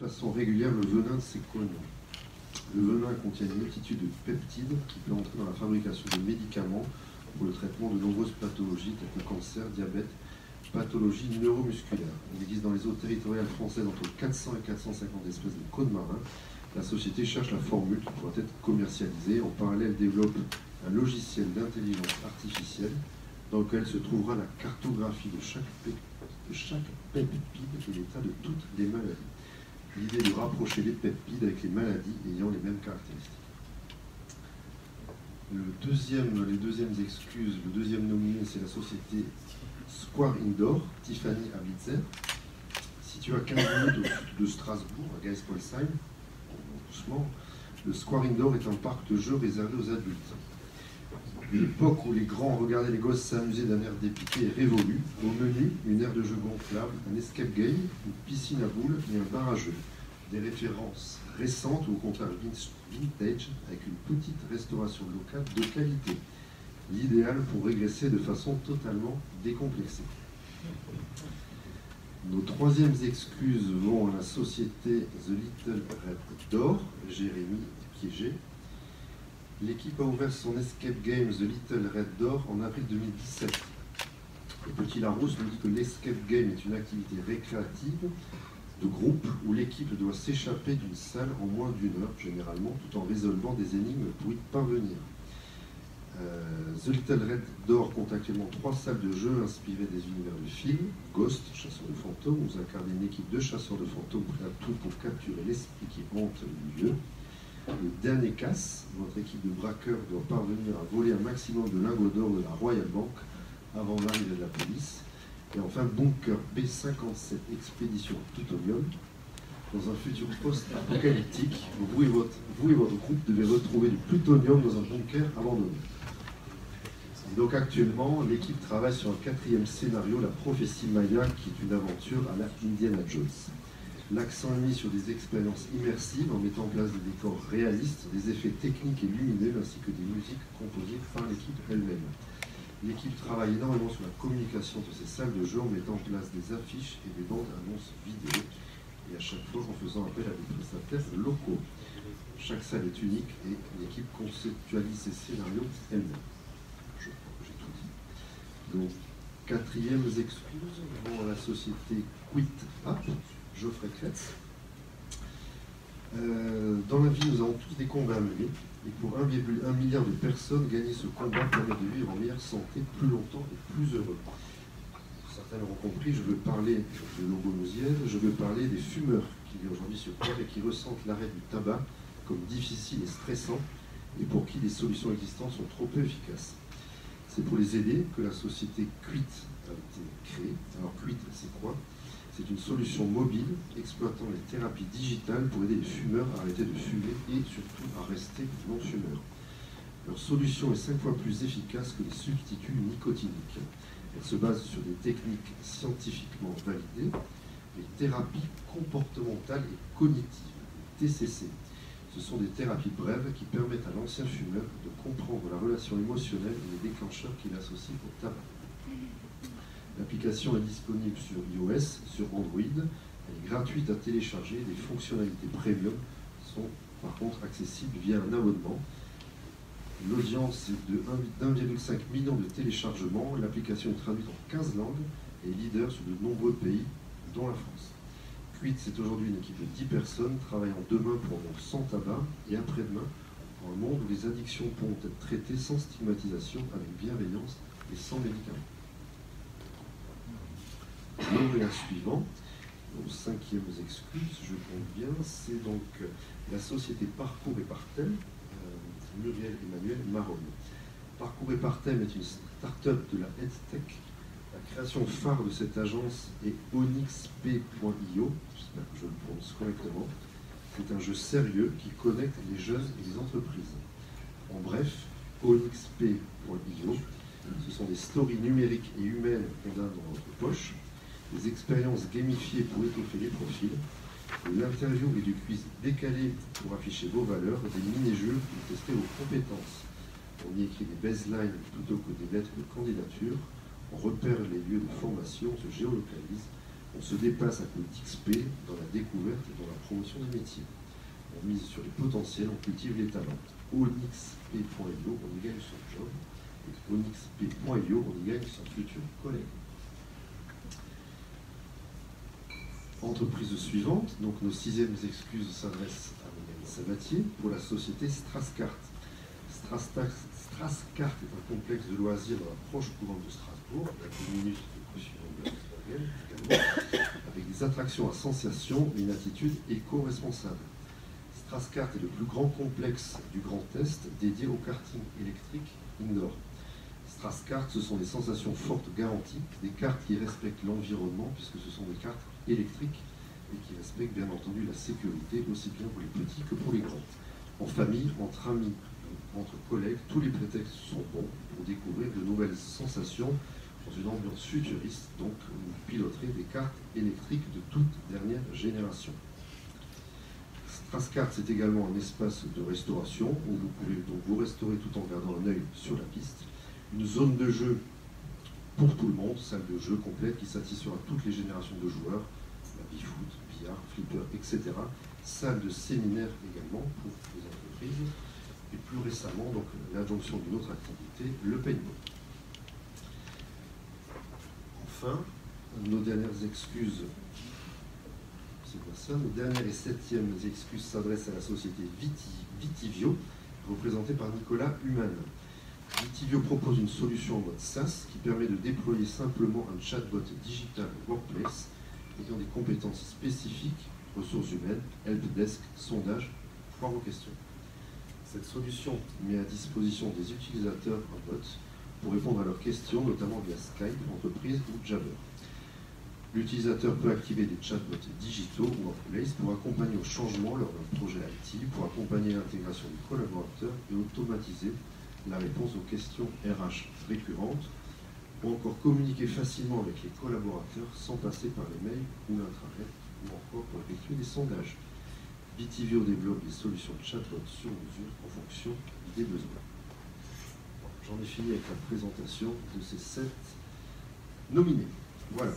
façon régulière le venin de ces cônes. Le venin contient une multitude de peptides qui peut entrer dans la fabrication de médicaments pour le traitement de nombreuses pathologies telles que cancer, diabète, pathologies neuromusculaires. Il existe dans les eaux territoriales françaises entre 400 et 450 espèces de cônes marins. La société cherche la formule qui pourra être commercialisée. En parallèle, développe un logiciel d'intelligence artificielle dans lequel se trouvera la cartographie de chaque peptide et l'état de toutes les maladies. L'idée est de rapprocher les peptides avec les maladies ayant les mêmes caractéristiques. Les deuxièmes excuses, le deuxième nominé, c'est la société Square Indoor, Tiffany Ablitzer, située à 15 minutes au sud de Strasbourg, à Geisbolsheim. Doucement, le Square Indoor est un parc de jeux réservé aux adultes. L'époque où les grands regardaient les gosses s'amuser d'un air dépité est révolue. Au menu, une aire de jeu gonflable, un escape game, une piscine à boules et un bar à jeux. Des références récentes ou au contraire vintage, avec une petite restauration locale de qualité. L'idéal pour régresser de façon totalement décomplexée. Nos troisièmes excuses vont à la société The Little Red Door, Jérémy Piégé. L'équipe a ouvert son escape game The Little Red Door en avril 2017. Le Petit Larousse nous dit que l'escape game est une activité récréative de groupe où l'équipe doit s'échapper d'une salle en moins d'une heure, généralement, tout en résolvant des énigmes pour y parvenir. The Little Red Door compte actuellement 3 salles de jeu inspirées des univers de films. Ghost, chasseur de fantômes, vous incarnez une équipe de chasseurs de fantômes prêts à tout pour capturer l'esprit qui hante le lieu. Le dernier casse, votre équipe de braqueurs doit parvenir à voler un maximum de lingots d'or de la Royal Bank avant l'arrivée de la police. Et enfin, Bunker B57 Expédition Plutonium. Dans un futur post-apocalyptique, vous et votre groupe devez retrouver du plutonium dans un bunker abandonné. Et donc actuellement, l'équipe travaille sur un 4e scénario, La Prophétie Maya, qui est une aventure à la Indiana Jones. L'accent est mis sur des expériences immersives en mettant en place des décors réalistes, des effets techniques et lumineux, ainsi que des musiques composées par l'équipe elle-même. L'équipe travaille énormément sur la communication de ces salles de jeu en mettant en place des affiches et des bandes annonces vidéo, et à chaque fois en faisant appel à des prestataires locaux. Chaque salle est unique et l'équipe conceptualise ses scénarios elle-même. Je crois que j'ai tout dit. Donc, 4e excuse vont à la société Quit App, Geoffrey Kretz. Dans la vie, nous avons tous des combats à mener, et pour 1,1 milliard de personnes, gagner ce combat permet de vivre en meilleure santé, plus longtemps et plus heureux. Certains l'auront compris, je veux parler de l'ogonosienne, je veux parler des fumeurs qu'il y a aujourd'hui sur Terre et qui ressentent l'arrêt du tabac comme difficile et stressant, et pour qui les solutions existantes sont trop peu efficaces. C'est pour les aider que la société Quit a été créée. Alors Quit, c'est quoi? C'est une solution mobile exploitant les thérapies digitales pour aider les fumeurs à arrêter de fumer et surtout à rester non-fumeurs. Leur solution est 5 fois plus efficace que les substituts nicotiniques. Elle se base sur des techniques scientifiquement validées, les thérapies comportementales et cognitives, les TCC. Ce sont des thérapies brèves qui permettent à l'ancien fumeur de comprendre la relation émotionnelle et les déclencheurs qu'il associe au tabac. L'application est disponible sur iOS, sur Android, elle est gratuite à télécharger, les fonctionnalités premium sont par contre accessibles via un abonnement. L'audience est de 1,5 million de téléchargements, l'application est traduite en 15 langues et est leader sur de nombreux pays, dont la France. Quit, c'est aujourd'hui une équipe de 10 personnes travaillant demain pour un monde sans tabac et après-demain pour un monde où les addictions pourront être traitées sans stigmatisation, avec bienveillance et sans médicaments. Lauréat suivant, aux 5e excuses, je compte bien, c'est donc la société Parcours et par thème, Muriel Emmanuel Maronne. Parcours et par thème est une start-up de la EdTech. La création phare de cette agence est onyxp.io, j'espère que je le prononce correctement. C'est un jeu sérieux qui connecte les jeunes et les entreprises. En bref, onyxp.io, ce sont des stories numériques et humaines qu'on a dans votre poche, des expériences gamifiées pour étoffer les profils, de l'interview et du quiz décalé pour afficher vos valeurs, des mini-jeux pour tester vos compétences. On y écrit des baselines plutôt que des lettres de candidature, on repère les lieux de formation, on se géolocalise, on se déplace à coup d'XP dans la découverte et dans la promotion des métiers. On mise sur les potentiels, on cultive les talents. onyxp.io, on y gagne son job. Et onyxp.io, on y gagne son futur collègue. Entreprise suivante, donc nos 6e excuses s'adressent à Mégane Sabatier pour la société Strasscart. Strasscart est un complexe de loisirs dans la proche couronne de Strasbourg, à 10 minutes de Cauchemar également, avec des attractions à sensation et une attitude éco-responsable. Strasscart est le plus grand complexe du Grand Est dédié au karting électrique indoor. Strasscart, ce sont des sensations fortes garanties, des cartes qui respectent l'environnement, puisque ce sont des cartes électriques et qui respectent bien entendu la sécurité, aussi bien pour les petits que pour les grands. En famille, entre amis, entre collègues, tous les prétextes sont bons pour découvrir de nouvelles sensations dans une ambiance futuriste, donc vous piloterez des cartes électriques de toute dernière génération. Strasscart, c'est également un espace de restauration où vous pouvez donc vous restaurer tout en gardant un œil sur la piste. Une zone de jeu pour tout le monde, salle de jeu complète qui satisfera toutes les générations de joueurs, baby-foot, billard, flipper, etc. Salle de séminaire également pour les entreprises. Et plus récemment, donc l'adjonction d'une autre activité, le paintball. Enfin, nos dernières excuses, c'est quoi ça? Nos dernières et 7e excuses s'adressent à la société Vitivio, représentée par Nicolas Humann. Vitivio propose une solution en mode SaaS qui permet de déployer simplement un chatbot digital workplace ayant des compétences spécifiques, ressources humaines, helpdesk, sondage, foire aux questions. Cette solution met à disposition des utilisateurs un bot pour répondre à leurs questions, notamment via Skype, entreprise ou Jabber. L'utilisateur peut activer des chatbots digitaux ou workplace pour accompagner au changement lors d'un projet IT, pour accompagner l'intégration des collaborateurs et automatiser la réponse aux questions RH récurrentes, ou encore communiquer facilement avec les collaborateurs sans passer par les mails ou l'intranet, ou encore pour effectuer des sondages. Vitivio développe des solutions de chatbot sur mesure en fonction des besoins. J'en ai fini avec la présentation de ces 7 nominés. Voilà.